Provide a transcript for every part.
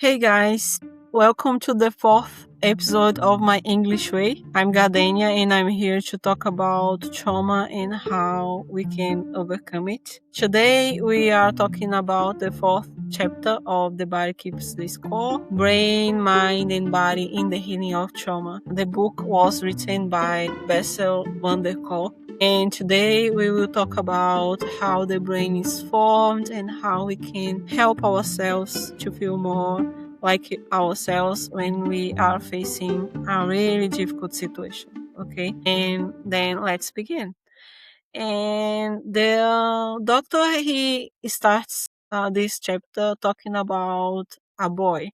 Hey guys, welcome to the fourth episode of My English Way. I'm Gardenia and I'm here to talk about trauma and how we can overcome it. Today we are talking about the fourth chapter of The Body Keeps the Score, Brain, Mind and Body in the Healing of Trauma. The book was written by Bessel Kolk. And today we will talk about how the brain is formed and how we can help ourselves to feel more like ourselves when we are facing a really difficult situation. Okay, and then let's begin. And the doctor he starts this chapter talking about a boy.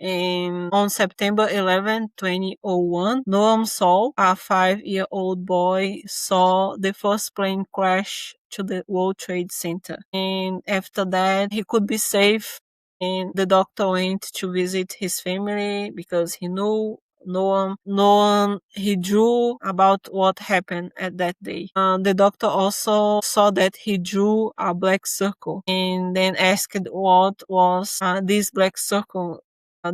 And on September 11, 2001, Noam Sol, a 5-year-old boy, saw the first plane crash to the World Trade Center. And after that, he could be safe. And the doctor went to visit his family because he knew no one he drew about what happened at that day. The doctor also saw that he drew a black circle and then asked what was this black circle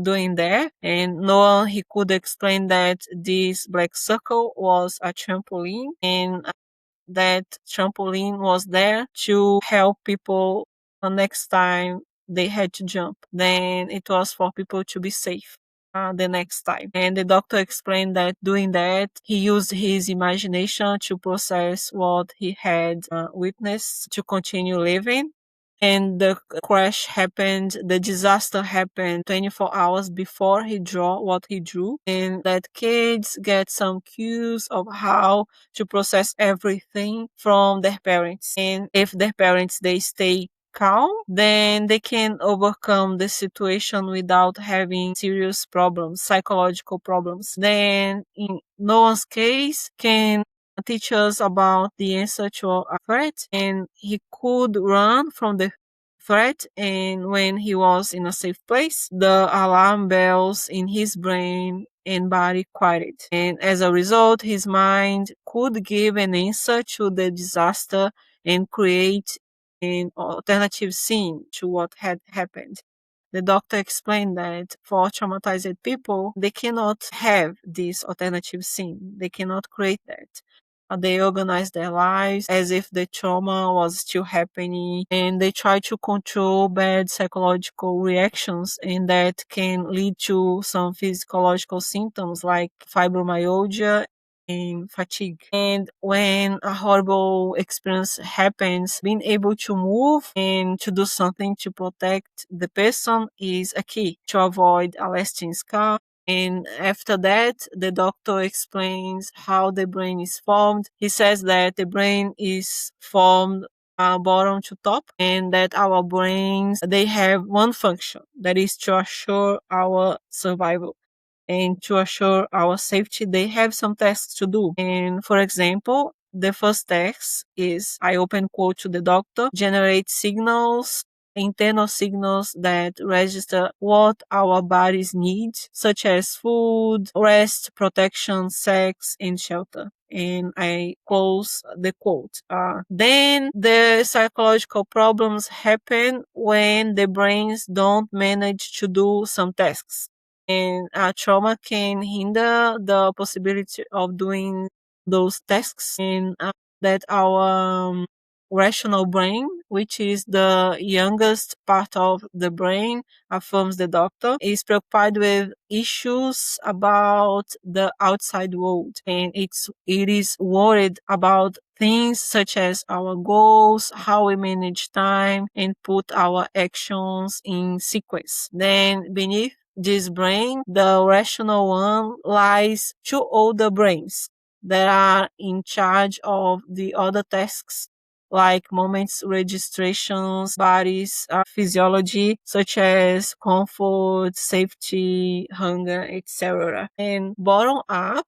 doing there, and Noah he could explain that this black circle was a trampoline, and that trampoline was there to help people next time they had to jump. Then it was for people to be safe the next time. And the doctor explained that doing that, he used his imagination to process what he had witnessed to continue living. And the crash happened, the disaster happened 24 hours before he drew what he drew. And that kids get some cues of how to process everything from their parents. And if their parents, they stay calm, then they can overcome the situation without having serious problems, psychological problems. Then in no one's case can teach us about the answer to a threat, and he could run from the threat, and when he was in a safe place, the alarm bells in his brain and body quieted, and as a result his mind could give an answer to the disaster and create an alternative scene to what had happened. The doctor explained that for traumatized people, they cannot have this alternative scene. They cannot create that. They organize their lives as if the trauma was still happening, and they try to control bad psychological reactions, and that can lead to some physiological symptoms like fibromyalgia and fatigue. And when a horrible experience happens, being able to move and to do something to protect the person is a key to avoid a lasting scar. And after that, the doctor explains how the brain is formed. He says that the brain is formed bottom to top, and that our brains, they have one function, that is to assure our survival and to assure our safety. They have some tasks to do. And for example, the first task is, I open quote to the doctor, generate signals, internal signals that register what our bodies need, such as food, rest, protection, sex, and shelter. And I close the quote. Then the psychological problems happen when the brains don't manage to do some tasks. And trauma can hinder the possibility of doing those tasks, and that our rational brain, which is the youngest part of the brain, affirms the doctor, is preoccupied with issues about the outside world, and it is worried about things such as our goals, how we manage time, and put our actions in sequence. Then beneath this brain, the rational one, lies two older brains that are in charge of the other tasks like moments, registrations, bodies, physiology, such as comfort, safety, hunger, etc. And bottom up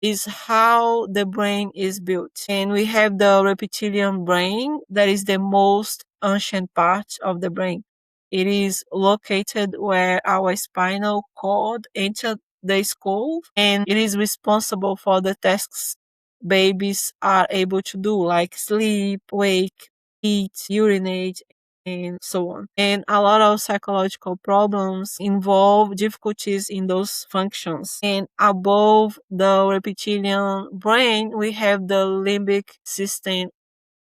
is how the brain is built. And we have the reptilian brain, that is the most ancient part of the brain. It is located where our spinal cord enters the skull, and it is responsible for the tasks babies are able to do, like sleep, wake, eat, urinate, and so on. And a lot of psychological problems involve difficulties in those functions. And above the reptilian brain, we have the limbic system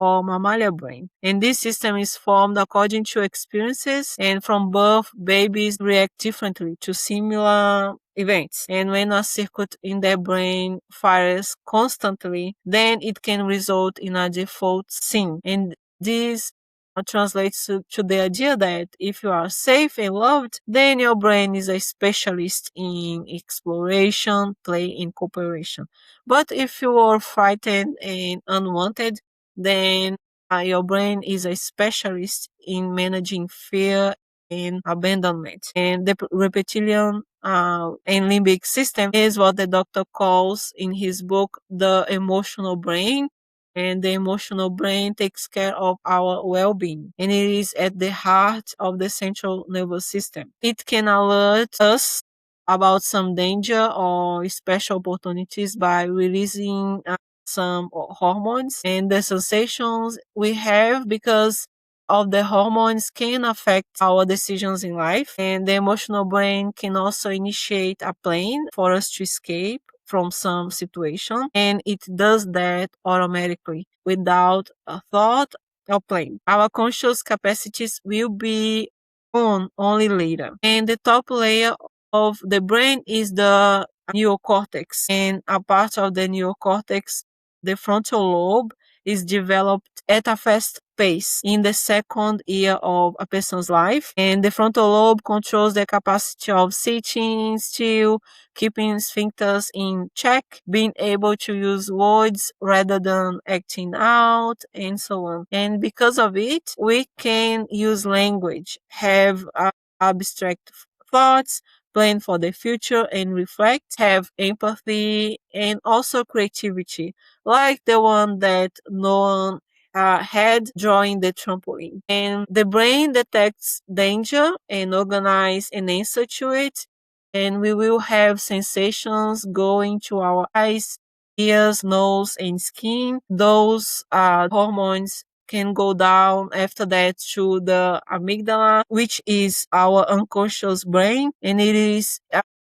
or mammalia brain. And this system is formed according to experiences, and from birth, babies react differently to similar events. And when a circuit in their brain fires constantly, then it can result in a default scene. And this translates to the idea that if you are safe and loved, then your brain is a specialist in exploration, play, and cooperation. But if you are frightened and unwanted, then your brain is a specialist in managing fear and abandonment. And the reptilian and limbic system is what the doctor calls in his book the emotional brain. And the emotional brain takes care of our well-being, and it is at the heart of the central nervous system. It can alert us about some danger or special opportunities by releasing some hormones, and the sensations we have because of the hormones can affect our decisions in life. And the emotional brain can also initiate a plan for us to escape from some situation, and it does that automatically without a thought or plan. Our conscious capacities will be on only later. And the top layer of the brain is the neocortex, and a part of the neocortex, the frontal lobe, is developed at a fast pace in the second year of a person's life. And the frontal lobe controls the capacity of sitting still, keeping sphincters in check, being able to use words rather than acting out, and so on. And because of it, we can use language, have abstract thoughts, plan for the future and reflect, have empathy, and also creativity, like the one that Nolan had drawing the trampoline. And the brain detects danger and organize an answer to it. And we will have sensations going to our eyes, ears, nose, and skin. Those hormones can go down after that to the amygdala, which is our unconscious brain, and it is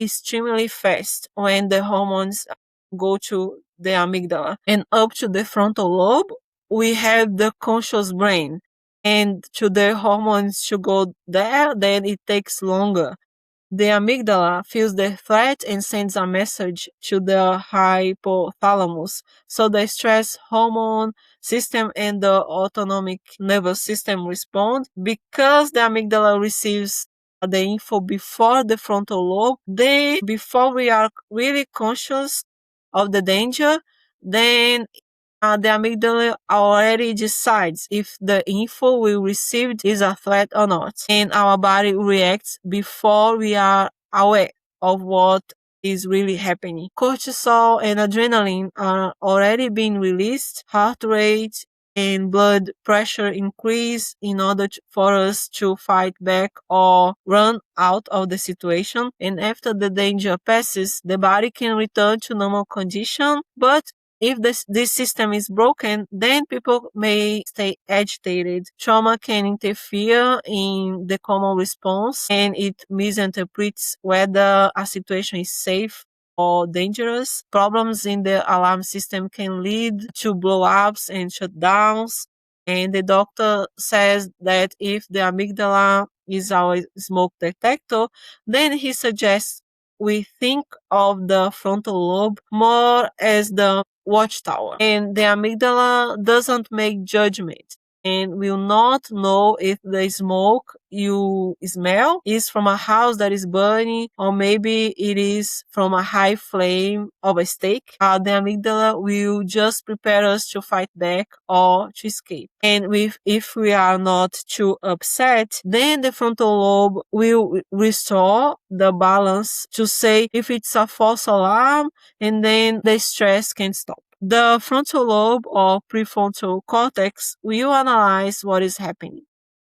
extremely fast when the hormones go to the amygdala. And up to the frontal lobe, we have the conscious brain. And to the hormones to go there, then it takes longer. The amygdala feels the threat and sends a message to the hypothalamus. So the stress hormone system and the autonomic nervous system respond. Because the amygdala receives the info before the frontal lobe, then before we are really conscious of the danger, then the amygdala already decides if the info we received is a threat or not. And our body reacts before we are aware of what is really happening. Cortisol and adrenaline are already being released. Heart rate and blood pressure increase in order for us to fight back or run out of the situation. And after the danger passes, the body can return to normal condition. But if this system is broken, then people may stay agitated. Trauma can interfere in the common response, and it misinterprets whether a situation is safe or dangerous. Problems in the alarm system can lead to blow-ups and shutdowns. And the doctor says that if the amygdala is our smoke detector, then he suggests we think of the frontal lobe more as the watchtower. And the amygdala doesn't make judgment and will not know if the smoke you smell is from a house that is burning or maybe it is from a high flame of a steak. The amygdala will just prepare us to fight back or to escape. And if we are not too upset, then the frontal lobe will restore the balance to say if it's a false alarm, and then the stress can stop. The frontal lobe or prefrontal cortex will analyze what is happening.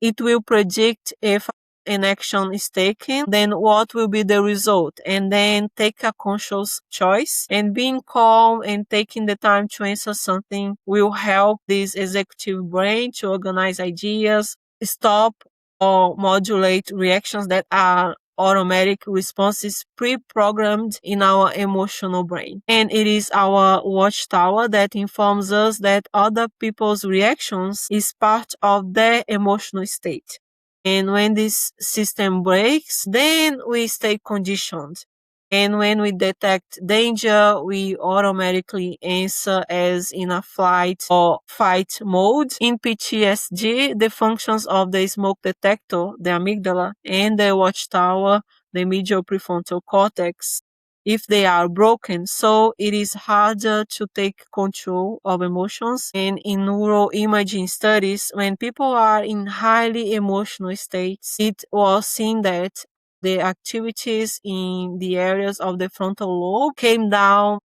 It will predict if an action is taken, then what will be the result, and then take a conscious choice. And being calm and taking the time to answer something will help this executive brain to organize ideas, stop or modulate reactions that are automatic responses pre-programmed in our emotional brain. And it is our watchtower that informs us that other people's reactions is part of their emotional state. And when this system breaks, then we stay conditioned. And when we detect danger, we automatically answer as in a flight or fight mode. In PTSD, the functions of the smoke detector, the amygdala, and the watchtower, the medial prefrontal cortex, if they are broken, so it is harder to take control of emotions. And in neuroimaging studies, when people are in highly emotional states, it was seen that the activities in the areas of the frontal lobe came down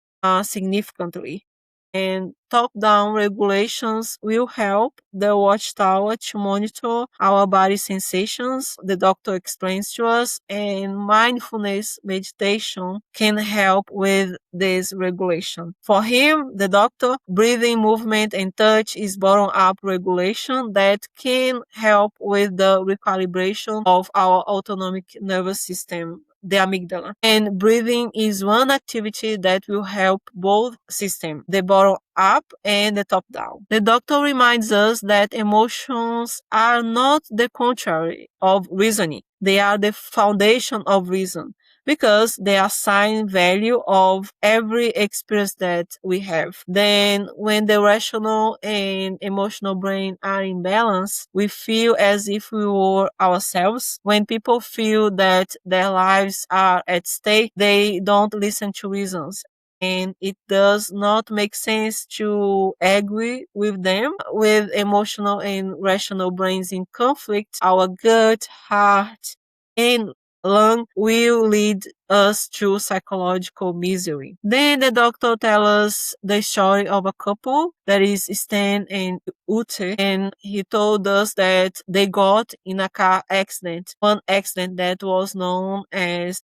significantly. And top-down regulations will help the watchtower to monitor our body sensations, the doctor explains to us, and mindfulness meditation can help with this regulation. For him, the doctor, breathing, movement, and touch is bottom-up regulation that can help with the recalibration of our autonomic nervous system, the amygdala. And breathing is one activity that will help both systems, the bottom up and the top down. The doctor reminds us that emotions are not the contrary of reasoning. They are the foundation of reason because they assign value of every experience that we have. Then when the rational and emotional brain are in balance, we feel as if we were ourselves. When people feel that their lives are at stake, they don't listen to reasons. And it does not make sense to agree with them. With emotional and rational brains in conflict, our gut, heart, and lung will lead us to psychological misery. Then the doctor tells us the story of a couple, that is Stan and Ute, and he told us that they got in a car accident, one accident that was known as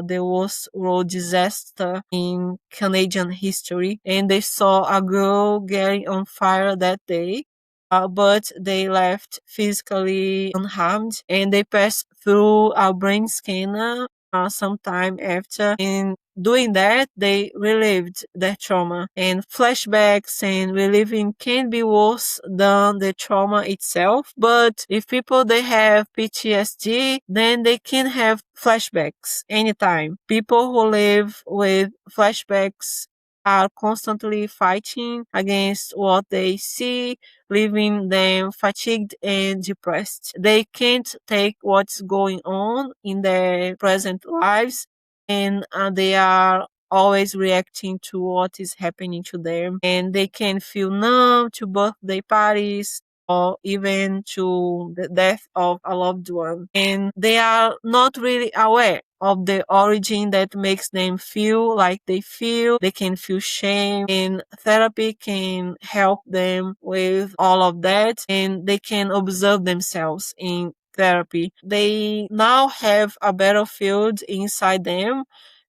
the worst road disaster in Canadian history, and they saw a girl getting on fire that day. But they left physically unharmed, and they passed through a brain scanner sometime after. In doing that, they relived their trauma. And flashbacks and reliving can be worse than the trauma itself. But if people they have PTSD, then they can have flashbacks anytime. People who live with flashbacks are constantly fighting against what they see, leaving them fatigued and depressed. They can't take what's going on in their present lives, and they are always reacting to what is happening to them. And they can feel numb to birthday parties or even to the death of a loved one. And they are not really aware of the origin that makes them feel like they feel. They can feel shame, and therapy can help them with all of that, and they can observe themselves in therapy. They now have a battlefield inside them,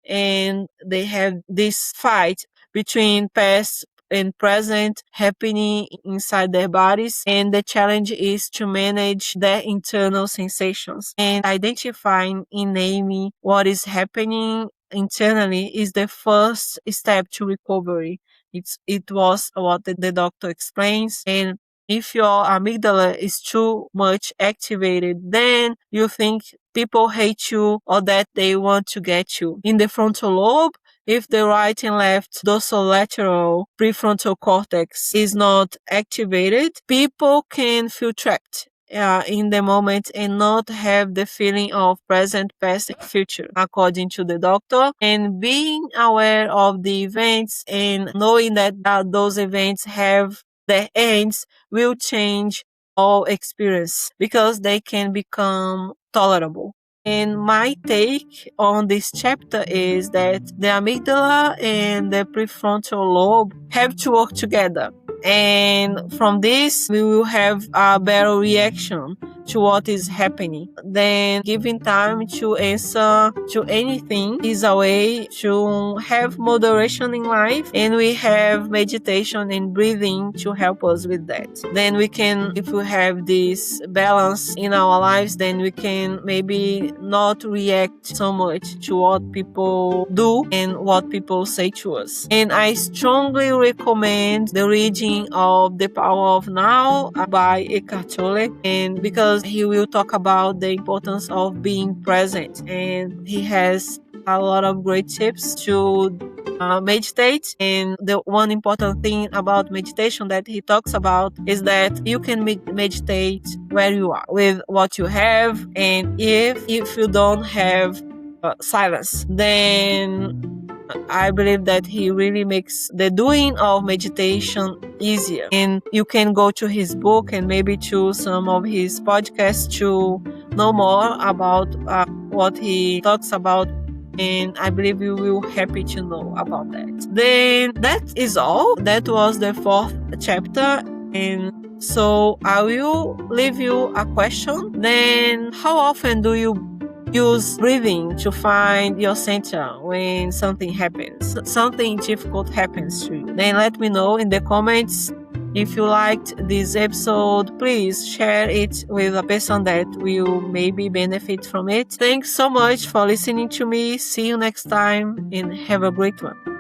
and they have this fight between past and present happening inside their bodies, and the challenge is to manage their internal sensations. And identifying and naming what is happening internally is the first step to recovery. It was what the doctor explains. And if your amygdala is too much activated, then you think people hate you or that they want to get you. In the frontal lobe, if the right and left dorsolateral prefrontal cortex is not activated, people can feel trapped in the moment and not have the feeling of present, past, and future, according to the doctor. And being aware of the events and knowing that those events have their ends will change all experience because they can become tolerable. And my take on this chapter is that the amygdala and the prefrontal lobe have to work together. And from this, we will have a better reaction to what is happening. Then giving time to answer to anything is a way to have moderation in life, and we have meditation and breathing to help us with that. Then we can, if we have this balance in our lives, then we can maybe not react so much to what people do and what people say to us. And I strongly recommend the reading of The Power of Now by Eckhart Tolle, and because he will talk about the importance of being present, and he has a lot of great tips to meditate. And the one important thing about meditation that he talks about is that you can meditate where you are with what you have, and if you don't have silence, then I believe that he really makes the doing of meditation easier. And you can go to his book and maybe to some of his podcasts to know more about what he talks about. And I believe you will be happy to know about that. Then that is all. That was the 4th chapter. And so I will leave you a question. Then how often do you use breathing to find your center when something happens, something difficult happens to you? Then let me know in the comments. If you liked this episode, please share it with a person that will maybe benefit from it. Thanks so much for listening to me. See you next time and have a great one.